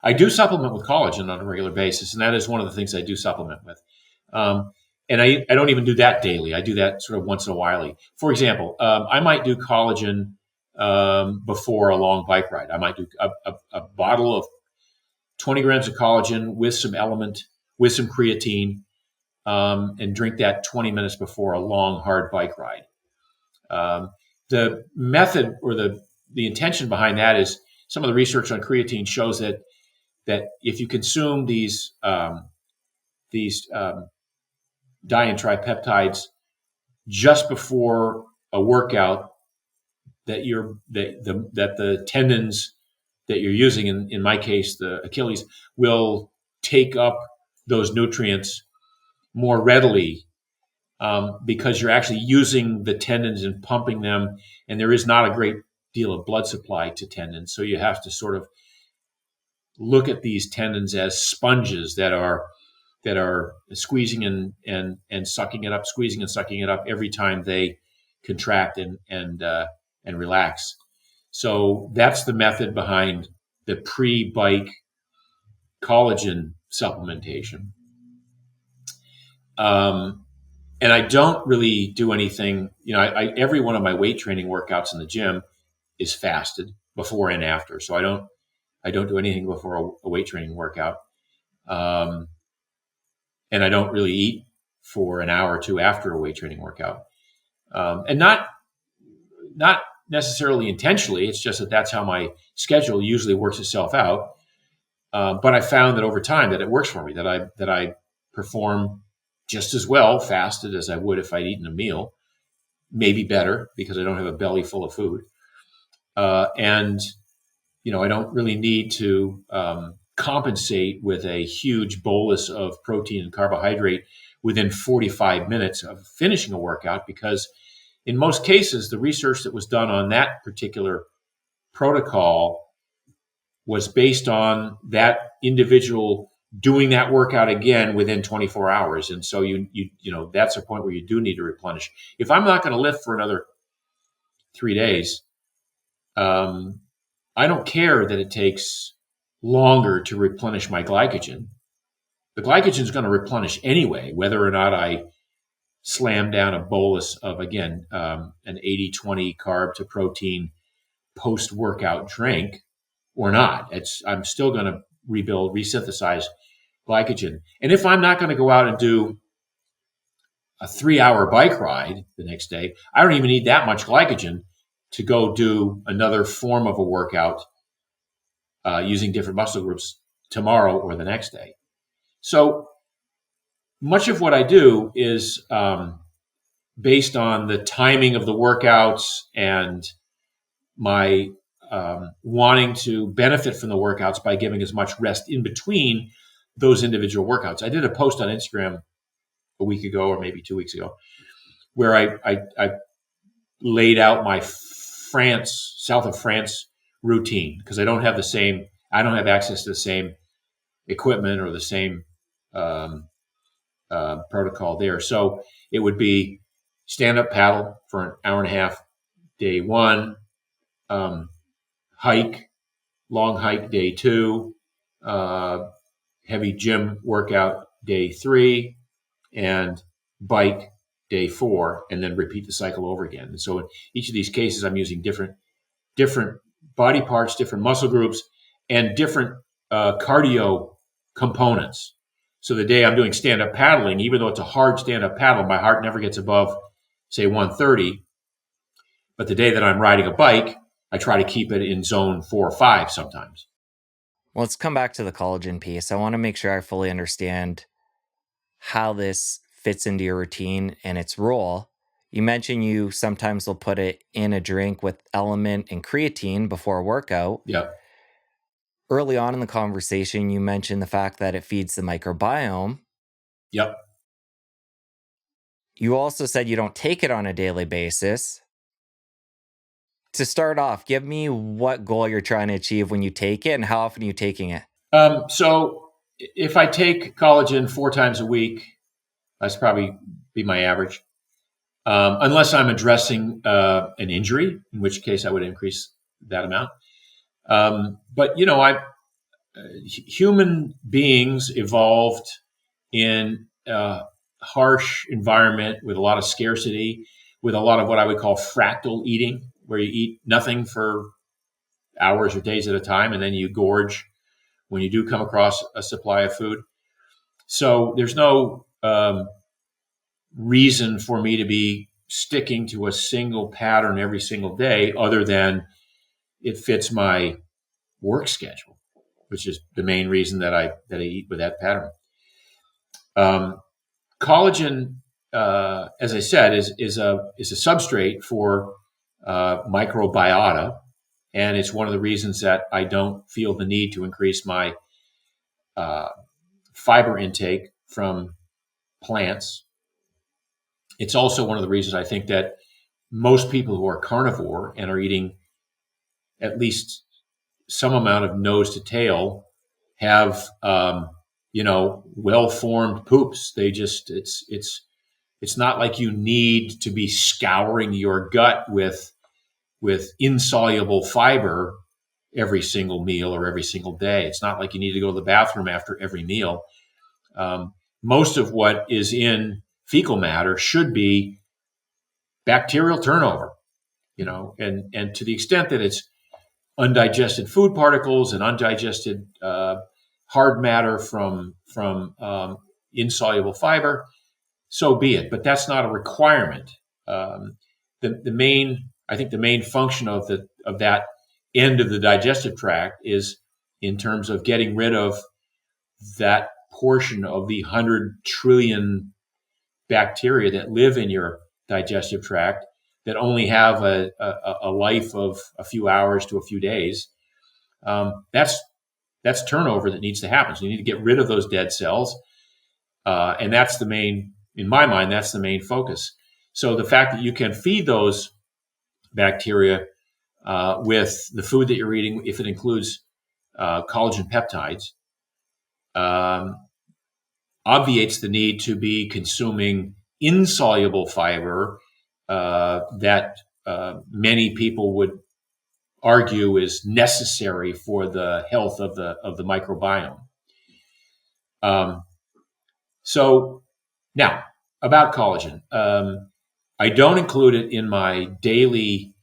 I do supplement with collagen on a regular basis, and that is one of the things I do supplement with. Um, and I don't even do that daily. I do that sort of once in a while. For example, I might do collagen before a long bike ride. I might do a bottle of 20 grams of collagen with some element, with some creatine, and drink that 20 minutes before a long, hard bike ride. The method or the intention behind that is some of the research on creatine shows that if you consume these diantripeptides just before a workout, that the tendons that you're using, in my case the Achilles, will take up those nutrients more readily, because you're actually using the tendons and pumping them, and there is not a great deal of blood supply to tendons, so you have to sort of look at these tendons as sponges that are squeezing and sucking it up, squeezing and sucking it up every time they contract and relax. So that's the method behind the pre-bike collagen supplementation. And I don't really do anything. Every one of my weight training workouts in the gym is fasted before and after. So I don't do anything before a weight training workout. And I don't really eat for an hour or two after a weight training workout. And not necessarily intentionally. It's just that that's how my schedule usually works itself out. But I found that over time that it works for me, that I perform just as well fasted as I would if I'd eaten a meal, maybe better because I don't have a belly full of food. And I don't really need to compensate with a huge bolus of protein and carbohydrate within 45 minutes of finishing a workout, because in most cases, the research that was done on that particular protocol was based on that individual doing that workout again within 24 hours. And so that's a point where you do need to replenish. If I'm not going to lift for another 3 days, I don't care that it takes longer to replenish my glycogen. The glycogen is going to replenish anyway, whether or not I slam down a bolus of, again, an 80-20 carb to protein post-workout drink or not. I'm still going to resynthesize glycogen. And if I'm not going to go out and do a 3-hour bike ride the next day, I don't even need that much glycogen to go do another form of a workout using different muscle groups tomorrow or the next day. So much of what I do is based on the timing of the workouts and my wanting to benefit from the workouts by giving as much rest in between those individual workouts. I did a post on Instagram a week ago or maybe 2 weeks ago where I laid out my south of France routine, because I don't have access to the same equipment or the same protocol there. So it would be stand-up paddle for an hour and a half, day one, long hike, day two, heavy gym workout, day three, and bike, day four, and then repeat the cycle over again. And so in each of these cases, I'm using different body parts, different muscle groups, and different cardio components. So the day I'm doing stand-up paddling, even though it's a hard stand-up paddle, my heart never gets above, say, 130. But the day that I'm riding a bike, I try to keep it in zone 4 or 5 sometimes. Well, let's come back to the collagen piece. I want to make sure I fully understand how this fits into your routine and its role. You mentioned you sometimes will put it in a drink with element and creatine before a workout. Yeah. Early on in the conversation, you mentioned the fact that it feeds the microbiome. Yep. You also said you don't take it on a daily basis. To start off, give me what goal you're trying to achieve when you take it and how often are you taking it? So if I take collagen 4 times a week, that's probably be my average. Unless I'm addressing an injury, in which case I would increase that amount. But human beings evolved in a harsh environment with a lot of scarcity, with a lot of what I would call fractal eating, where you eat nothing for hours or days at a time, and then you gorge when you do come across a supply of food. So there's no reason for me to be sticking to a single pattern every single day, other than it fits my work schedule, which is the main reason that I eat with that pattern. Collagen, as I said, is a substrate for microbiota, and it's one of the reasons that I don't feel the need to increase my uh, fiber intake from plants. It's also one of the reasons I think that most people who are carnivore and are eating at least some amount of nose to tail have well formed poops. They just it's not like you need to be scouring your gut with insoluble fiber every single meal or every single day. It's not like you need to go to the bathroom after every meal. Most of what is in fecal matter should be bacterial turnover, and to the extent that it's undigested food particles and undigested hard matter from insoluble fiber, so be it. But that's not a requirement. I think the main function of that end of the digestive tract is in terms of getting rid of that portion of the 100 trillion bacteria that live in your digestive tract that only have a life of a few hours to a few days. That's turnover that needs to happen. So you need to get rid of those dead cells, and that's the main, in my mind, that's the main focus. So the fact that you can feed those bacteria with the food that you're eating, if it includes collagen peptides, obviates the need to be consuming insoluble fiber that many people would argue is necessary for the health of the microbiome. So now about collagen, I don't include it in my daily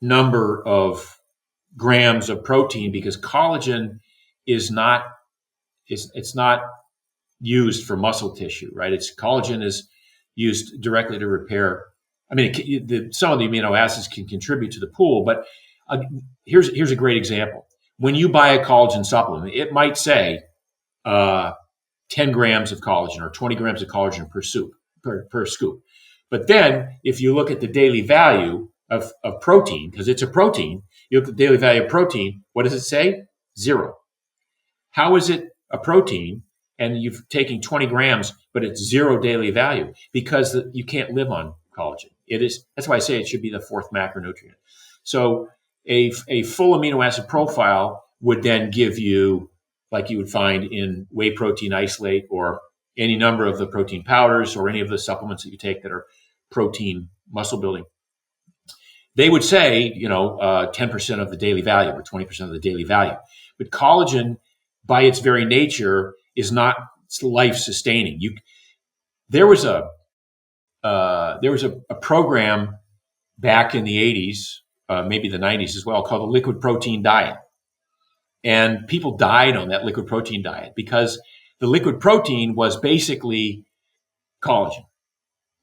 number of grams of protein because collagen is not it's not used for muscle tissue, right? Collagen is used directly to repair. I mean, some of the amino acids can contribute to the pool, but here's a great example. When you buy a collagen supplement, it might say 10 grams of collagen or 20 grams of collagen per scoop. But then if you look at the daily value of protein, because it's a protein, you look at the daily value of protein, what does it say? 0. How is it a protein and you've taken 20 grams, but it's 0 daily value? Because you can't live on collagen. That's why I say it should be the 4th macronutrient. So a full amino acid profile would then give you, like you would find in whey protein isolate or any number of the protein powders or any of the supplements that you take that are protein muscle building. They would say, 10% of the daily value or 20% of the daily value. But collagen, by its very nature, is not life sustaining. There was a program back in the 80s, maybe the 90s as well, called the liquid protein diet. And people died on that liquid protein diet because the liquid protein was basically collagen.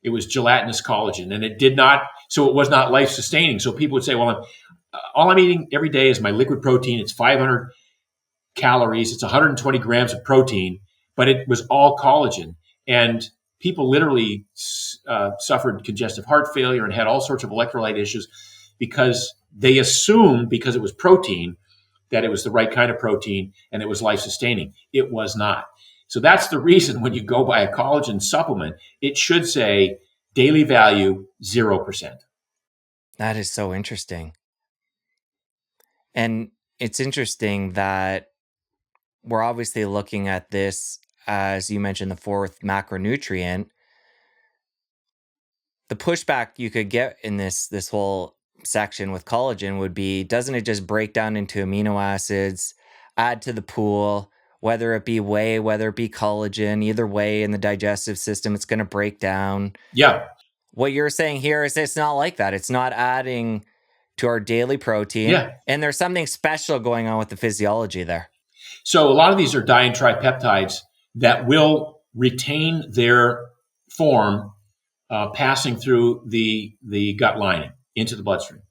It was gelatinous collagen, and it was not life sustaining. So people would say, well, all I'm eating every day is my liquid protein. It's 500 calories. It's 120 grams of protein, but it was all collagen. And people literally suffered congestive heart failure and had all sorts of electrolyte issues because they assumed, because it was protein, that it was the right kind of protein and it was life sustaining. It was not. So that's the reason when you go buy a collagen supplement, it should say daily value 0%. That is so interesting. And it's interesting that we're obviously looking at this, as you mentioned, the 4th macronutrient. The pushback you could get in this whole section with collagen would be, doesn't it just break down into amino acids? add to the pool, whether it be whey, whether it be collagen, either way in the digestive system, it's going to break down. Yeah. What you're saying here is it's not like that. It's not adding to our daily protein. Yeah. And there's something special going on with the physiology there. So a lot of these are diantripeptides that will retain their form passing through the gut lining into the bloodstream.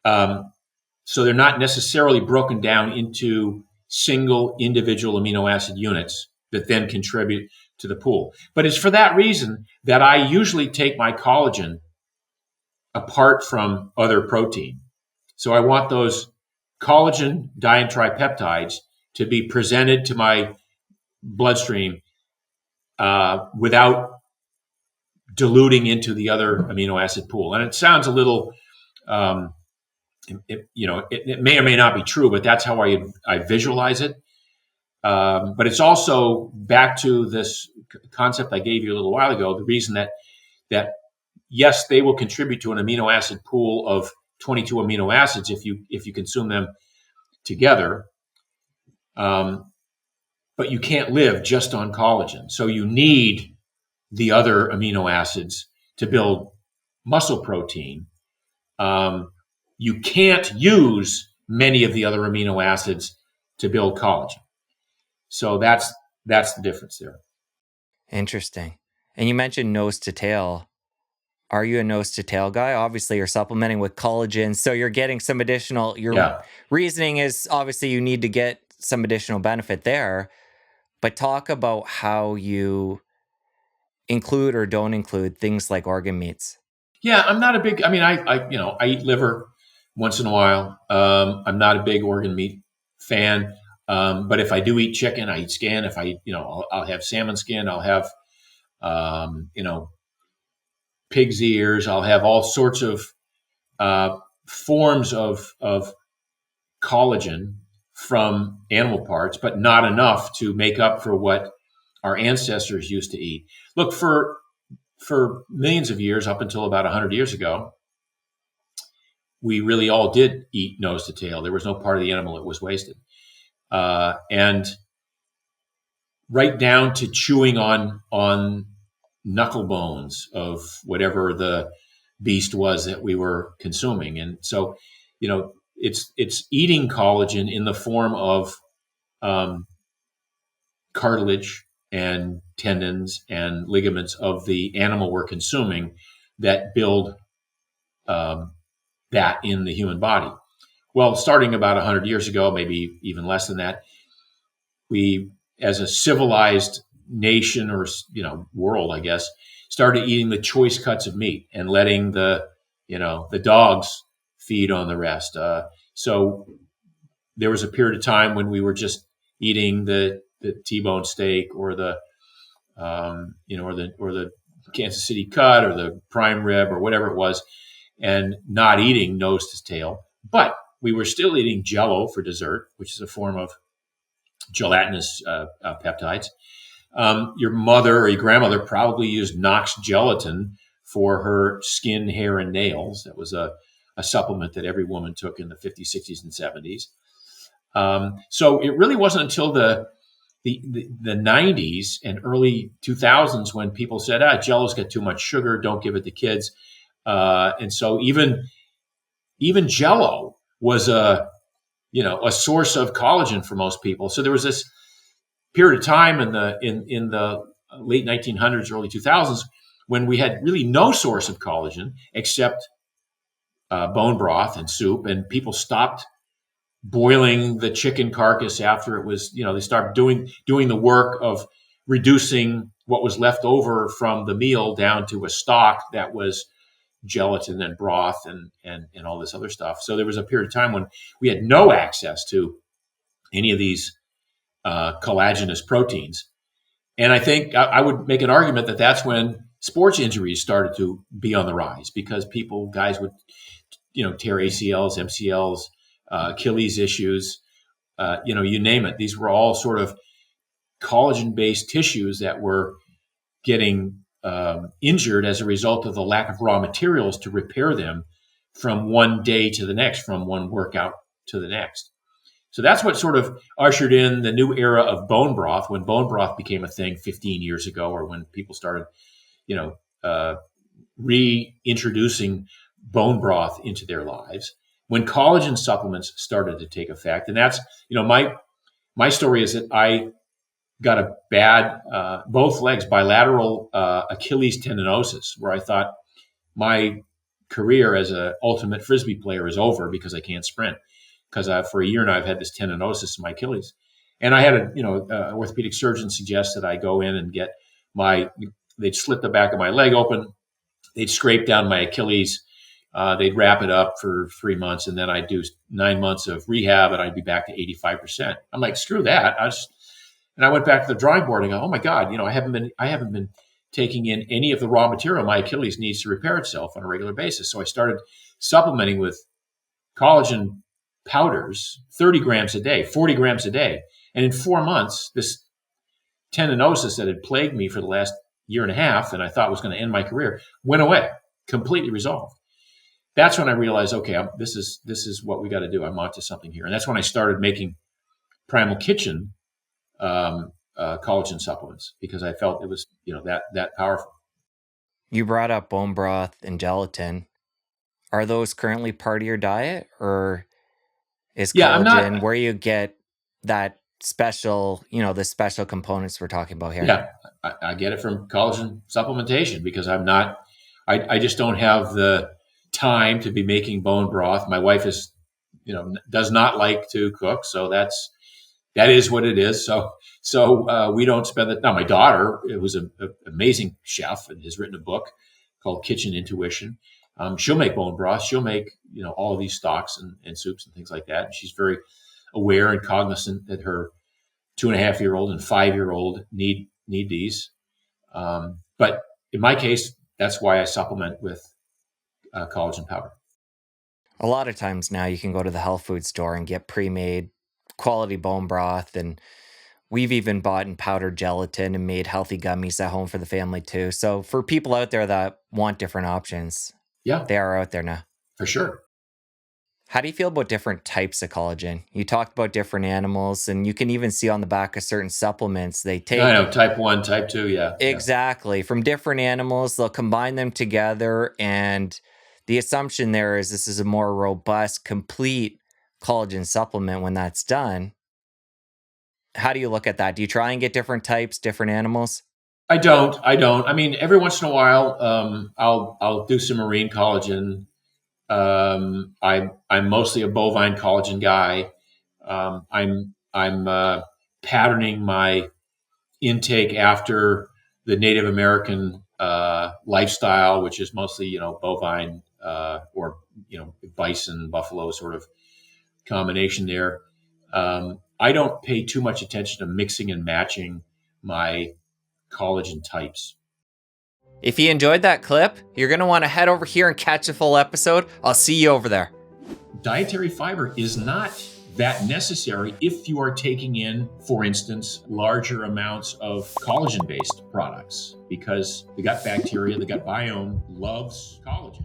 So they're not necessarily broken down into single individual amino acid units that then contribute to the pool. But it's for that reason that I usually take my collagen apart from other protein. So I want those collagen diantripeptides to be presented to my bloodstream without diluting into the other amino acid pool. And it sounds a little, it may or may not be true, but that's how I visualize it. But it's also back to this concept I gave you a little while ago. The reason that yes, they will contribute to an amino acid pool of 22 amino acids if you consume them together. But you can't live just on collagen. So you need the other amino acids to build muscle protein. You can't use many of the other amino acids to build collagen. So that's the difference there. Interesting. And you mentioned nose to tail. Are you a nose to tail guy? Obviously, you're supplementing with collagen, so you're getting some additional. Reasoning is obviously you need to get some additional benefit there. But talk about how you include or don't include things like organ meats. Yeah, I'm not a big. I mean, I eat liver once in a while. I'm not a big organ meat fan. But if I do eat chicken, I eat skin. If I, I'll have salmon skin. I'll have, pig's ears. I'll have all sorts of forms of collagen from animal parts, but not enough to make up for what our ancestors used to eat. Look, for millions of years, up until about 100 years ago, we really all did eat nose to tail. There was no part of the animal that was wasted. And right down to chewing on knuckle bones of whatever the beast was that we were consuming. And so, it's eating collagen in the form of cartilage and tendons and ligaments of the animal we're consuming that build that in the human body. Well, starting about 100 years ago, maybe even less than that, we, as a civilized nation or world, I guess, started eating the choice cuts of meat and letting the dogs feed on the rest. So there was a period of time when we were just eating the T-bone steak or the Kansas City cut or the prime rib or whatever it was, and not eating nose to tail. But we were still eating Jell-O for dessert, which is a form of gelatinous peptides. Your mother or your grandmother probably used Knox gelatin for her skin, hair, and nails. That was a supplement that every woman took in the 50s, 60s, and 70s. So it really wasn't until the 90s and early 2000s when people said, Jell-O's got too much sugar, don't give it to kids. And so even Jell-O was a source of collagen for most people. So there was this period of time in the late 1900s, early 2000s, when we had really no source of collagen except bone broth and soup, and people stopped boiling the chicken carcass after it was, they started doing the work of reducing what was left over from the meal down to a stock that was gelatin and broth and all this other stuff. So there was a period of time when we had no access to any of these collagenous proteins. And I think I would make an argument that that's when sports injuries started to be on the rise, because guys would, tear ACLs, MCLs, Achilles issues, you name it. These were all sort of collagen-based tissues that were getting injured as a result of the lack of raw materials to repair them from one day to the next, from one workout to the next. So that's what sort of ushered in the new era of bone broth, when bone broth became a thing 15 years ago, or when people started, you know, reintroducing bone broth into their lives. When collagen supplements started to take effect, and that's, my story is that I got a bad both legs bilateral Achilles tendinosis, where I thought my career as an ultimate frisbee player is over because I can't sprint, because for a year now I've had this tendinosis in my Achilles, and I had a orthopedic surgeon suggest that I go in and get they'd slit the back of my leg open, they'd scrape down my Achilles, they'd wrap it up for 3 months, and then I'd do 9 months of rehab, and I'd be back to 85%. I'm like, screw that. And I went back to the drawing board and go, oh my God, I haven't been taking in any of the raw material my Achilles needs to repair itself on a regular basis. So I started supplementing with collagen powders, 30 grams a day, 40 grams a day. And in 4 months, this tendinosis that had plagued me for the last year and a half, and I thought was going to end my career, went away, completely resolved. That's when I realized, okay, this is what we got to do. I'm onto something here. And that's when I started making Primal Kitchen collagen supplements, because I felt it was, that powerful. You brought up bone broth and gelatin. Are those currently part of your diet, or is collagen where you get that special, the special components we're talking about here? Yeah, I get it from collagen supplementation, because I just don't have the time to be making bone broth. My wife does not like to cook, so that is what it is. So we don't spend it. Now, my daughter, was an amazing chef and has written a book called Kitchen Intuition. She'll make bone broth. She'll make, all of these stocks and soups and things like that. And she's very aware and cognizant that her 2.5-year-old and 5-year-old need these. But in my case, that's why I supplement with collagen powder. A lot of times now you can go to the health food store and get pre-made quality bone broth, and we've even bought and powdered gelatin and made healthy gummies at home for the family too. So for people out there that want different options, yeah, they are out there now. For sure. How do you feel about different types of collagen? You talked about different animals, and you can even see on the back of certain supplements they take. I know, type 1, type 2, yeah. Exactly. From different animals, they'll combine them together, and the assumption there is this is a more robust, complete collagen supplement when that's done. How do you look at that? Do you try and get different types, different animals? I don't. I mean, every once in a while, I'll do some marine collagen. I'm mostly a bovine collagen guy. I'm patterning my intake after the Native American lifestyle, which is mostly bovine or bison, buffalo sort of combination there. I don't pay too much attention to mixing and matching my collagen types. If you enjoyed that clip, you're going to want to head over here and catch a full episode. I'll see you over there. Dietary fiber is not that necessary if you are taking in, for instance, larger amounts of collagen-based products, because the gut bacteria, the gut biome loves collagen.